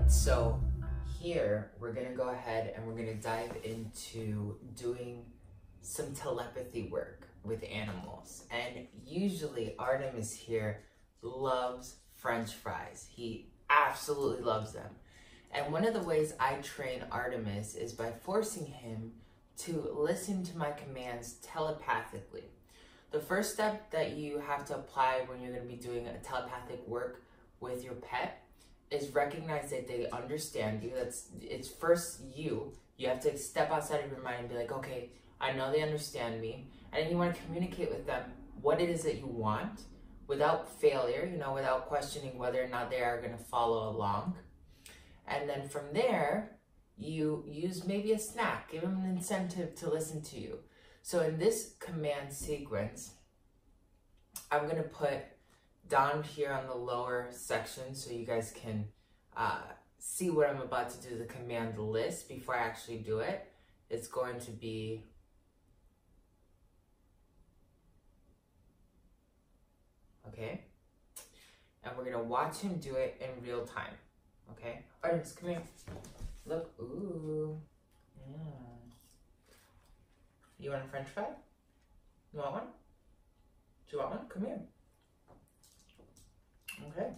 So here we're gonna go ahead and we're gonna dive into doing some telepathy work with animals. And usually Artemis here loves French fries. He absolutely loves them. And one of the ways I train Artemis is by forcing him to listen to my commands telepathically. The first step that you have to apply when you're going to be doing a telepathic work with your pet is recognize that they understand you. It's first you. You have to step outside of your mind and be like, okay, I know they understand me. And then you want to communicate with them what it is that you want without failure, without questioning whether or not they are going to follow along. And then from there, you use maybe a snack, give them an incentive to listen to you. So in this command sequence, I'm going to put down here on the lower section so you guys can see what I'm about to do, the command list, before I actually do it. It's going to be okay, and we're going to watch him do it in real time. Okay, Artemis, come here. Look, ooh, yeah. You want a French fry? You want one? Do you want one? Come here. Okay.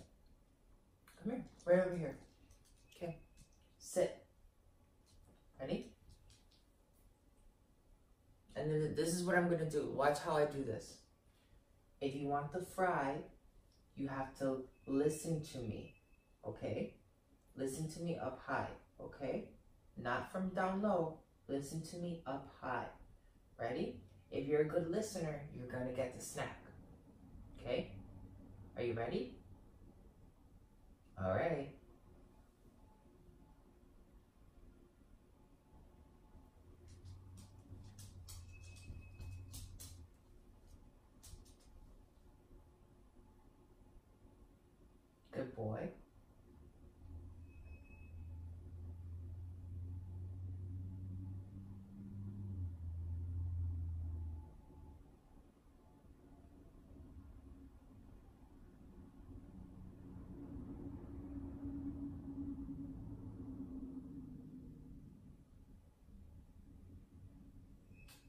Come here, right over here. Okay, sit. Ready? And then this is what I'm gonna do. Watch how I do this. If you want the fry, you have to listen to me, okay? Listen to me up high, okay? Not from down low. Listen to me up high. Ready? If you're a good listener, you're gonna get the snack, okay? Are you ready? All right. Good boy.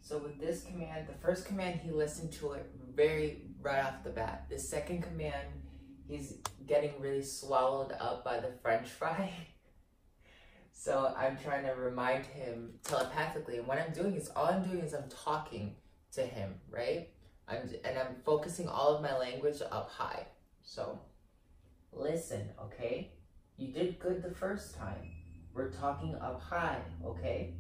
So with this command, the first command, he listened to it right off the bat. The second command, he's getting really swallowed up by the French fry. So I'm trying to remind him telepathically. And what I'm doing is, I'm talking to him, right? I'm focusing all of my language up high. So listen, okay? You did good the first time. We're talking up high, okay?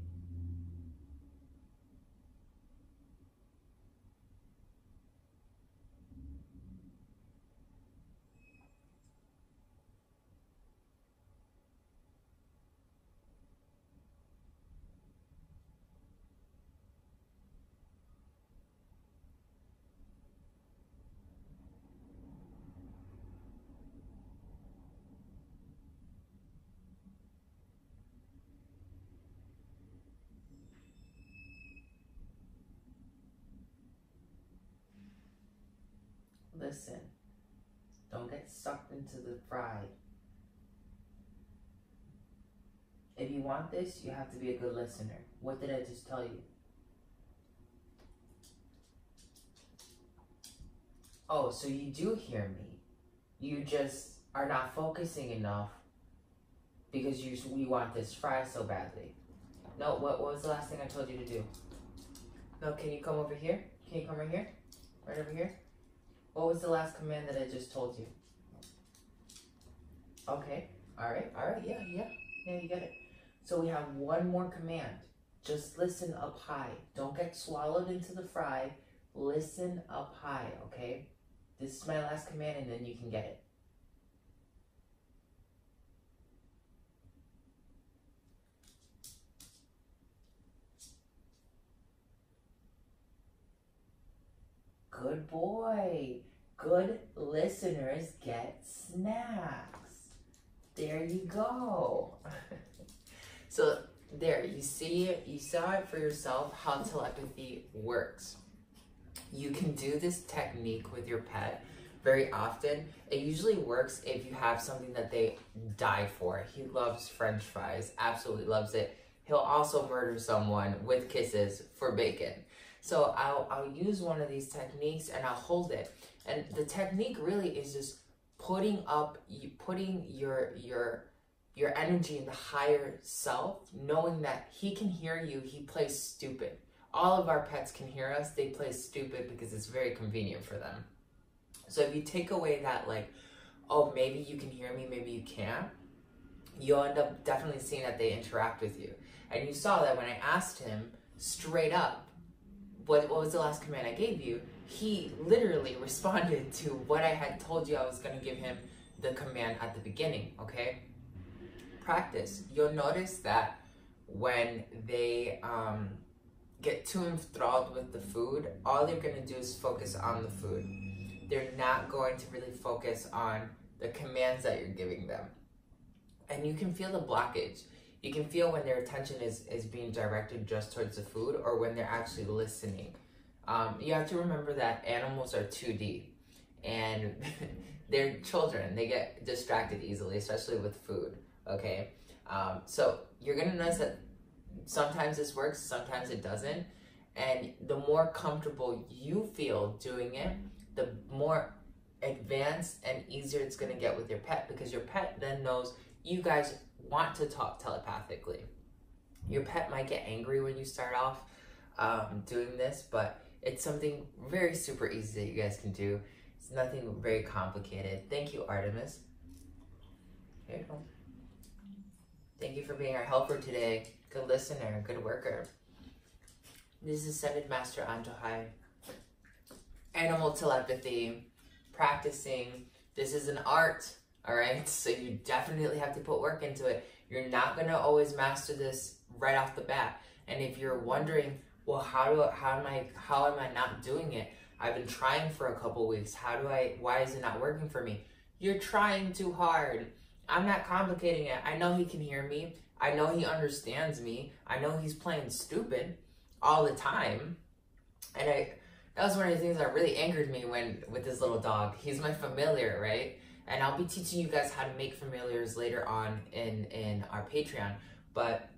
Listen, don't get sucked into the fry. If you want this, you have to be a good listener. What did I just tell you? Oh, so you do hear me. You just are not focusing enough because we want this fry so badly. No, what was the last thing I told you to do? No, can you come over here? Can you come right here? Right over here? What was the last command that I just told you? Okay, all right, yeah, you get it. So we have one more command. Just listen up high. Don't get swallowed into the fry. Listen up high, okay? This is my last command and then you can get it. Good boy. Good listeners get snacks. There you go. So there, you saw it for yourself how telepathy works. You can do this technique with your pet very often. It usually works if you have something that they die for. He loves French fries, absolutely loves it. He'll also murder someone with kisses for bacon. So I'll use one of these techniques and I'll hold it. And the technique really is just putting your energy in the higher self, knowing that he can hear you, he plays stupid. All of our pets can hear us, they play stupid because it's very convenient for them. So if you take away that, like, oh, maybe you can hear me, maybe you can't, you'll end up definitely seeing that they interact with you. And you saw that when I asked him straight up, what was the last command I gave you? He literally responded to what I had told you I was going to give him the command at the beginning, okay? Practice. You'll notice that when they get too enthralled with the food, all they're going to do is focus on the food. They're not going to really focus on the commands that you're giving them. And you can feel the blockage. You can feel when their attention is being directed just towards the food or when they're actually listening. You have to remember that animals are 2D and they're children. They get distracted easily, especially with food, okay? So you're gonna notice that sometimes this works, sometimes it doesn't. And the more comfortable you feel doing it, the more advanced and easier it's gonna get with your pet, because your pet then knows you guys want to talk telepathically. Your pet might get angry when you start off doing this, but it's something very super easy that you guys can do. It's nothing very complicated. Thank you, Artemis. Here you go. Thank you for being our helper today. Good listener, good worker. This is Ascended Master Antojai. Animal telepathy, practicing. This is an art, all right? So you definitely have to put work into it. You're not gonna always master this right off the bat. And if you're wondering, well, how am I not doing it? I've been trying for a couple weeks. Why is it not working for me? You're trying too hard. I'm not complicating it. I know he can hear me. I know he understands me. I know he's playing stupid all the time. And that was one of the things that really angered me with this little dog. He's my familiar, right? And I'll be teaching you guys how to make familiars later on in our Patreon. But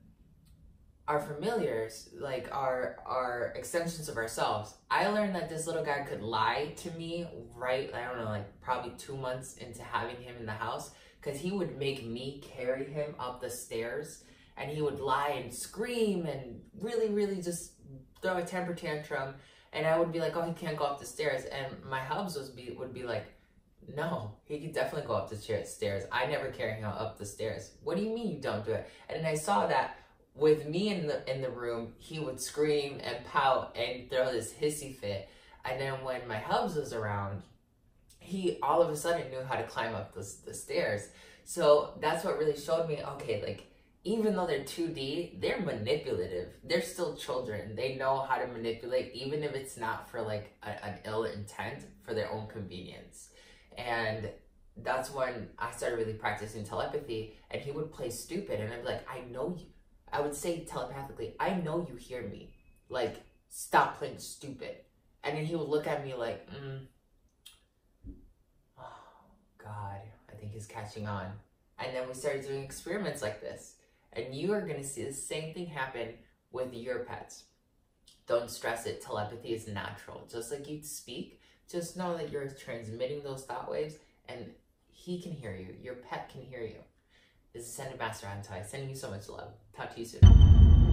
our familiars, like our extensions of ourselves, I learned that this little guy could lie to me right, I don't know, like probably 2 months into having him in the house, because he would make me carry him up the stairs, and he would lie and scream and really, really just throw a temper tantrum, and I would be like, oh, he can't go up the stairs, and my hubs would be like, no, he could definitely go up the stairs. I never carry him up the stairs. What do you mean you don't do it? And I saw that with me in the room, he would scream and pout and throw this hissy fit. And then when my hubs was around, he all of a sudden knew how to climb up the stairs. So that's what really showed me, okay, like, even though they're 2D, they're manipulative. They're still children. They know how to manipulate, even if it's not for like an ill intent, for their own convenience. And that's when I started really practicing telepathy, and he would play stupid, and I'd be like, I know you. I would say telepathically, I know you hear me. Like, stop playing stupid. And then he would look at me like, oh, God, I think he's catching on. And then we started doing experiments like this. And you are going to see the same thing happen with your pets. Don't stress it. Telepathy is natural. Just like you speak, just know that you're transmitting those thought waves, and he can hear you. Your pet can hear you. This is Ascended Master Antojai, sending you so much love. Talk to you soon.